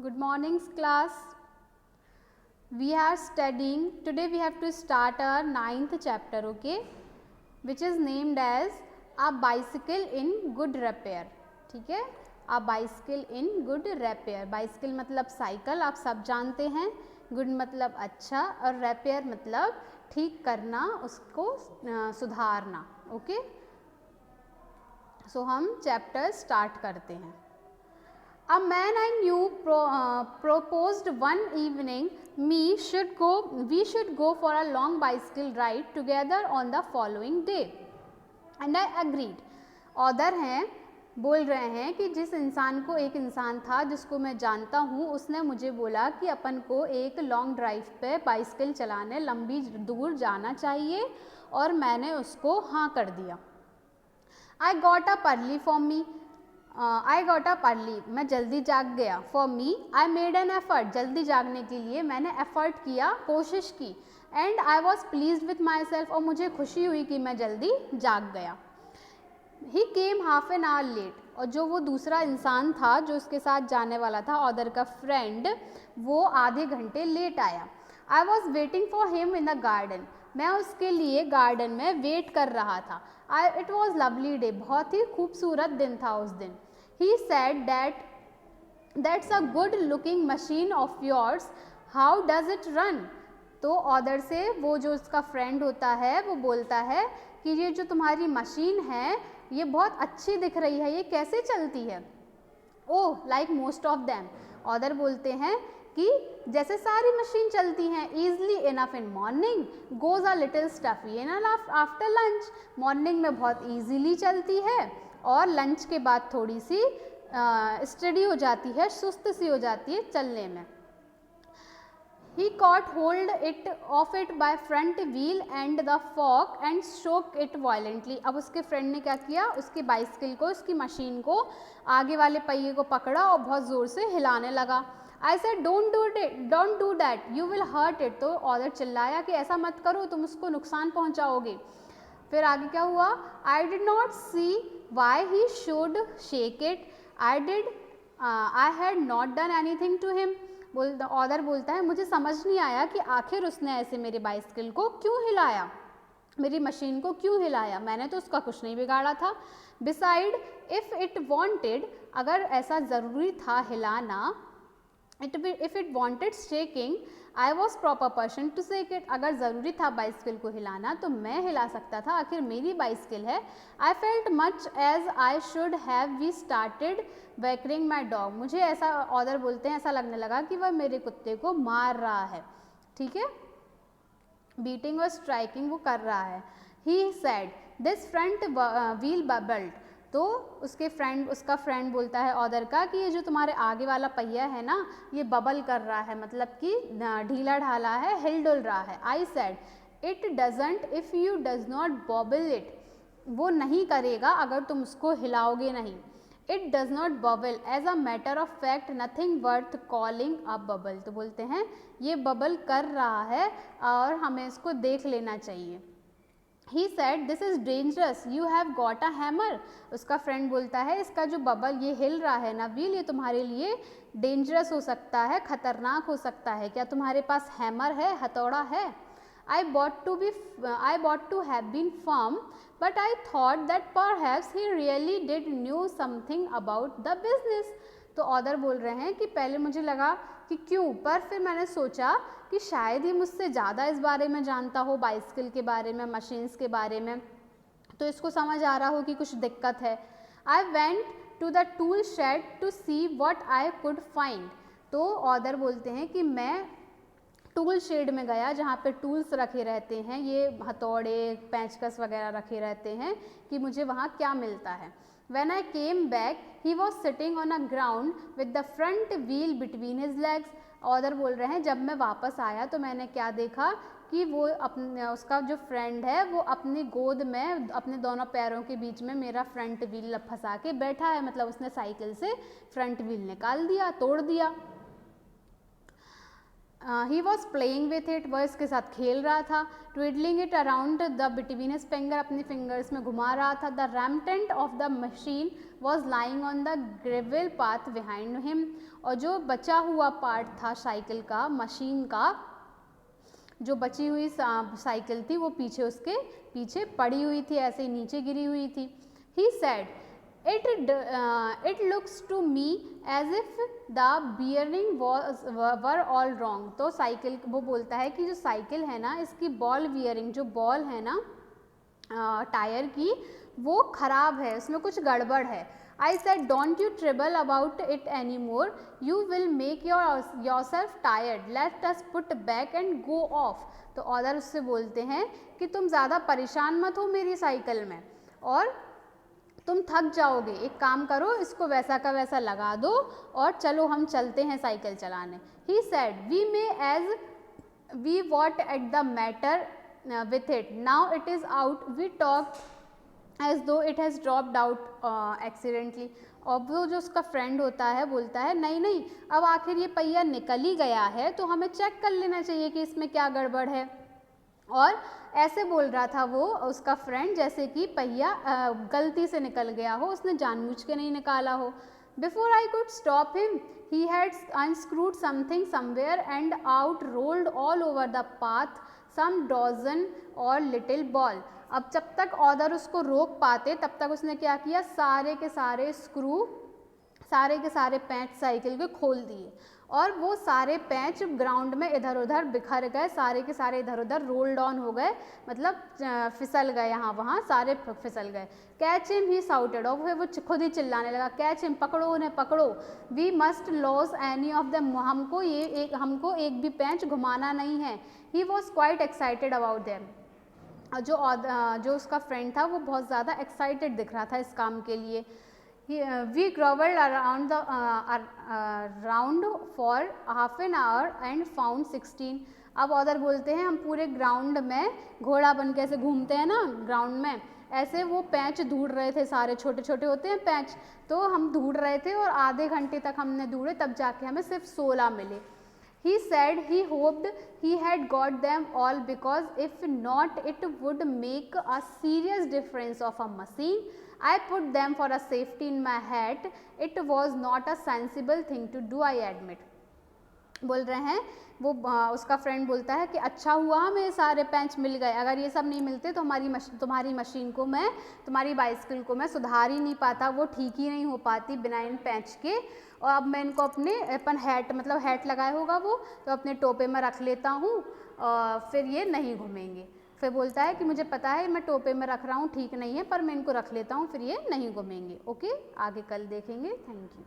Good morning class. We are studying today. We have to start our 9th chapter, okay, which is named as a bicycle in good repair. ठीक है, a bicycle in good repair. Bicycle मतलब cycle, आप सब जानते हैं. Good मतलब अच्छा और repair मतलब ठीक करना, उसको सुधारना. ओके, सो हम चैप्टर स्टार्ट करते हैं. A man I knew proposed one evening we should go for a long bicycle ride together on the following day and I agreed. Other हैं, बोल रहे हैं कि जिस इंसान को, एक इंसान था जिसको मैं जानता हूँ, उसने मुझे बोला कि अपन को एक लॉन्ग ड्राइव पे बाइसिकल चलाने लंबी दूर जाना चाहिए और मैंने उसको हाँ कर दिया. I got up early for me. I got up early, मैं जल्दी जाग गया. For me I made an effort, जल्दी जागने के लिए मैंने एफर्ट किया, कोशिश की. And I was please with my self, और मुझे खुशी हुई कि मैं जल्दी जाग गया. ही केम हाफ एन आवर लेट, और जो वो दूसरा इंसान था जो उसके साथ जाने वाला था, ऑदर का फ्रेंड, वो आधे घंटे लेट आया. I was waiting for him in the garden, मैं उसके लिए गार्डन में वेट कर रहा था. इट वॉज लवली डे, बहुत ही खूबसूरत दिन था उस दिन. He said that's a good looking machine of yours, how does it run. तो ऑदर से वो जो उसका फ्रेंड होता है वो बोलता है कि ये जो तुम्हारी मशीन है ये बहुत अच्छी दिख रही है, ये कैसे चलती है. Oh, like most of them, other बोलते हैं कि जैसे सारी मशीन चलती हैं. Easily enough in morning, goes a little stuffy enough after lunch, morning में बहुत ईजीली चलती है और लंच के बाद थोड़ी सी स्टडी हो जाती है, सुस्त सी हो जाती है चलने में. He caught hold of it by front wheel and the fork and shook it violently. अब उसके फ्रेंड ने क्या किया, उसकी बाइसिकल को, उसकी मशीन को आगे वाले पहिए को पकड़ा और बहुत ज़ोर से हिलाने लगा. I said don't do that, you will hurt it. तो ऑदर चिल्लाया कि ऐसा मत करो, तुम उसको नुकसान पहुंचाओगे. फिर आगे क्या हुआ, I did not see why he should shake it. I had not done anything to him. Other बोलता है मुझे समझ नहीं आया कि आखिर उसने ऐसे मेरी बाइसिकल को क्यों हिलाया, मेरी मशीन को क्यों हिलाया, मैंने तो उसका कुछ नहीं बिगाड़ा था. बिसाइड इफ़ इट वांटेड, अगर ऐसा ज़रूरी था हिलाना, if it wanted shaking, I was proper person to shake it. अगर ज़रूरी था बाइसिकल को हिलाना तो मैं हिला सकता था, आखिर मेरी बाइसिकल है. I felt much as I should have we started waking my dog. मुझे ऐसा, ऑदर बोलते हैं, ऐसा लगने लगा कि वह मेरे कुत्ते को मार रहा है. ठीक है, बीटिंग और स्ट्राइकिंग वो कर रहा है. He said this front wheel bubbled. तो उसका फ्रेंड बोलता है ऑदर का कि ये जो तुम्हारे आगे वाला पहिया है ना, ये बबल कर रहा है, मतलब कि ढीला ढाला है, हिल डुल रहा है. I said it doesn't if you does not bubble it. वो नहीं करेगा अगर तुम उसको हिलाओगे नहीं. It does not bubble, as a matter of fact nothing worth calling a bubble. तो बोलते हैं ये बबल कर रहा है और हमें इसको देख लेना चाहिए. He said this is dangerous, you have got a hammer. उसका फ्रेंड बोलता है इसका जो बबल ये हिल रहा है ना व्हील, ये तुम्हारे लिए डेंजरस हो सकता है, खतरनाक हो सकता है. क्या तुम्हारे पास हैमर है, हथौड़ा है. I bought to have been firm, but I thought that perhaps he really did knew something about the business. तो ऑदर बोल रहे हैं कि पहले मुझे लगा कि क्यों, पर फिर मैंने सोचा कि शायद ही मुझसे ज़्यादा इस बारे में जानता हो, बाइसिकल के बारे में, मशीन्स के बारे में, तो इसको समझ आ रहा हो कि कुछ दिक्कत है. I went to the tool shed to see what I could find. तो ऑदर बोलते हैं कि मैं टूल शेड में गया जहाँ पे टूल्स रखे रहते हैं, ये हथौड़े, पेंचकस वगैरह रखे रहते हैं, कि मुझे वहाँ क्या मिलता है. When I came back, he was sitting on a ground with the front wheel between his legs. Other बोल रहे हैं जब मैं वापस आया तो मैंने क्या देखा कि वो उसका जो फ्रेंड है वो अपनी गोद में अपने दोनों पैरों के बीच में मेरा फ्रंट व्हील फंसा के बैठा है, मतलब उसने साइकिल से फ्रंट व्हील निकाल दिया, तोड़ दिया. He was playing with it, वह इसके साथ खेल रहा था. Twiddling it around the between his finger, अपने फिंगर्स में घुमा रहा था. The remnant of the machine was lying on the gravel path behind him, और जो बचा हुआ पार्ट था साइकिल का, मशीन का जो बची हुई साइकिल थी वो पीछे उसके पीछे पड़ी हुई थी, ऐसे ही नीचे गिरी हुई थी. He said it looks to me as if the bearing were all wrong. तो साइकिल वो बोलता है कि जो साइकिल है ना, इसकी बॉल बियरिंग, जो बॉल है ना टायर की, वो ख़राब है, उसमें कुछ गड़बड़ है. I said don't you trouble about it anymore, you will make yourself tired, let us put back and go off. तो ऑदर उससे बोलते हैं कि तुम ज़्यादा परेशान मत हो मेरी साइकिल में, और तुम थक जाओगे, एक काम करो, इसको वैसा का वैसा लगा दो और चलो हम चलते हैं साइकिल चलाने. He said we may as we what at the matter with it, now it is out, we talked as though it has dropped out accidentally. और वो जो उसका फ्रेंड होता है बोलता है नहीं नहीं, अब आखिर ये पहिया निकल ही गया है तो हमें चेक कर लेना चाहिए कि इसमें क्या गड़बड़ है. और ऐसे बोल रहा था वो उसका फ्रेंड जैसे कि पहिया गलती से निकल गया हो, उसने जानबूझ के नहीं निकाला हो. Before I could stop him he had unscrewed something somewhere and out rolled all over the path some dozen or little ball. अब जब तक ऑदर उसको रोक पाते तब तक उसने क्या किया, सारे के सारे स्क्रू, सारे के सारे पैंच साइकिल के खोल दिए, और वो सारे पैंच ग्राउंड में इधर उधर बिखर गए, सारे के सारे इधर उधर रोल्ड ऑन हो गए, मतलब फिसल गए, यहाँ वहाँ सारे फिसल गए. कैच हिम ही साउटेड, और फिर वो खुद ही चिल्लाने लगा, कैच हिम, पकड़ो उन्हें पकड़ो. We must lose any of them, हमको एक भी पैंच घुमाना नहीं है. He was quite excited about them. जो उसका फ्रेंड था वो बहुत ज़्यादा एक्साइटेड दिख रहा था इस काम के लिए. We grovelled around for half an hour and found 16. अब ऑदर बोलते हैं हम पूरे ग्राउंड में घोड़ा बन के ऐसे घूमते हैं ना ग्राउंड में, ऐसे वो पैंच ढूंढ रहे थे, सारे छोटे छोटे होते हैं पैंच, तो हम ढूंढ रहे थे और आधे घंटे तक हमने ढूंढे, तब जाके हमें सिर्फ 16 मिले. He said he hoped he had got them all because if not it would make a serious difference of a machine. I put them for a safety in my hat. It was not a sensible thing to do, I admit. बोल रहे हैं वो उसका friend बोलता है कि अच्छा हुआ हमें सारे पैंच मिल गए, अगर ये सब नहीं मिलते तो तुम्हारी मशीन को मैं, तुम्हारी बाइसिकल को मैं सुधार ही नहीं पाता, वो ठीक ही नहीं हो पाती बिना इन पैंच के. और अब मैं इनको अपन हैट, मतलब हैट लगाया होगा वो, तो अपने टोपे में रख लेता हूँ, फिर ये नहीं घूमेंगे. फिर बोलता है कि मुझे पता है मैं टोपे में रख रहा हूँ ठीक नहीं है, पर मैं इनको रख लेता हूँ, फिर ये नहीं घूमेंगे. ओके, आगे कल देखेंगे. Thank you.